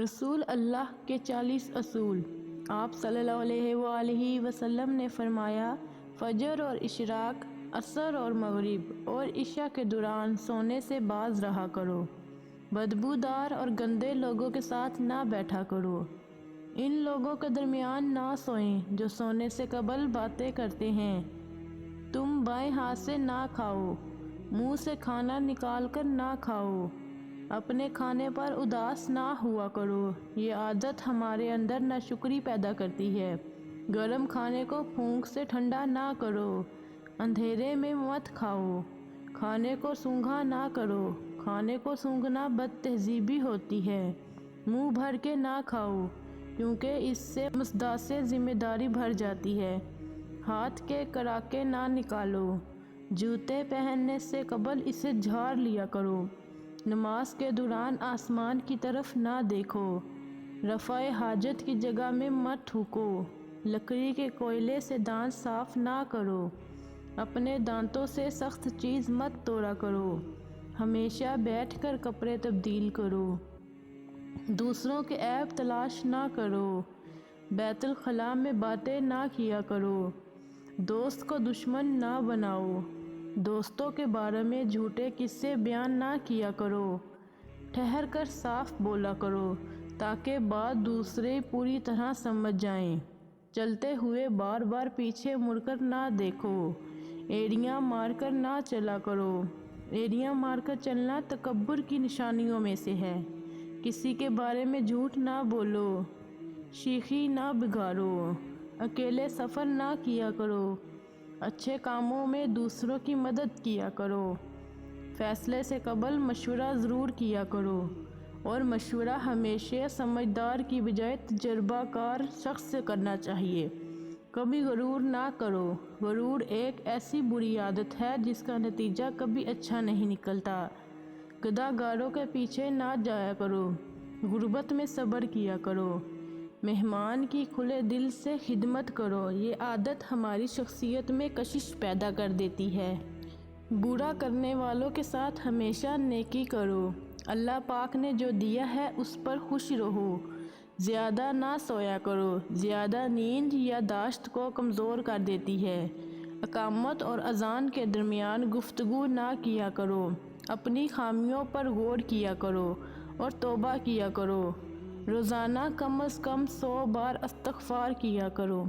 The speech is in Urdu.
رسول اللہ کے 40 اصول۔ آپ صلی اللہ علیہ وآلہ وسلم نے فرمایا، فجر اور اشراق، عصر اور مغرب اور عشاء کے دوران سونے سے باز رہا کرو۔ بدبودار اور گندے لوگوں کے ساتھ نہ بیٹھا کرو۔ ان لوگوں کے درمیان نہ سوئیں جو سونے سے قبل باتیں کرتے ہیں۔ تم بائیں ہاتھ سے نہ کھاؤ، منہ سے کھانا نکال کر نہ کھاؤ۔ اپنے کھانے پر اداس نہ ہوا کرو، یہ عادت ہمارے اندر ناشکری پیدا کرتی ہے۔ گرم کھانے کو پھونک سے ٹھنڈا نہ کرو، اندھیرے میں مت کھاؤ۔ کھانے کو سونگھا نہ کرو، کھانے کو سونگھنا بد تہذیبی ہوتی ہے۔ منہ بھر کے نہ کھاؤ، کیونکہ اس سے مصداق سے ذمہ داری بھر جاتی ہے۔ ہاتھ کے کراکے نہ نکالو، جوتے پہننے سے قبل اسے جھاڑ لیا کرو۔ نماز کے دوران آسمان کی طرف نہ دیکھو۔ رفع حاجت کی جگہ میں مت تھوکو۔ لکڑی کے کوئلے سے دانت صاف نہ کرو۔ اپنے دانتوں سے سخت چیز مت توڑا کرو۔ ہمیشہ بیٹھ کر کپڑے تبدیل کرو۔ دوسروں کے عیب تلاش نہ کرو۔ بیت الخلاء میں باتیں نہ کیا کرو۔ دوست کو دشمن نہ بناؤ۔ دوستوں کے بارے میں جھوٹے قصے بیان نہ کیا کرو۔ ٹھہر کر صاف بولا کرو تاکہ بات دوسرے پوری طرح سمجھ جائیں۔ چلتے ہوئے بار بار پیچھے مڑ کر نہ دیکھو۔ ایڑیاں مار کر نہ چلا کرو۔ ایڑیاں مار کر چلنا تکبر کی نشانیوں میں سے ہے۔ کسی کے بارے میں جھوٹ نہ بولو۔ شیخی نہ بگاڑو۔ اکیلے سفر نہ کیا کرو۔ اچھے کاموں میں دوسروں کی مدد کیا کرو۔ فیصلے سے قبل مشورہ ضرور کیا کرو، اور مشورہ ہمیشہ سمجھدار کی بجائے تجربہ کار شخص سے کرنا چاہیے۔ کبھی غرور نہ کرو۔ غرور ایک ایسی بری عادت ہے جس کا نتیجہ کبھی اچھا نہیں نکلتا۔ گداگاروں کے پیچھے نہ جایا کرو۔ غربت میں صبر کیا کرو۔ مہمان کی کھلے دل سے خدمت کرو۔ یہ عادت ہماری شخصیت میں کشش پیدا کر دیتی ہے۔ برا کرنے والوں کے ساتھ ہمیشہ نیکی کرو۔ اللہ پاک نے جو دیا ہے اس پر خوش رہو۔ زیادہ نہ سویا کرو۔ زیادہ نیند یادداشت کو کمزور کر دیتی ہے۔ اقامت اور اذان کے درمیان گفتگو نہ کیا کرو۔ اپنی خامیوں پر غور کیا کرو اور توبہ کیا کرو۔ روزانہ کم از کم 100 بار استغفار کیا کرو۔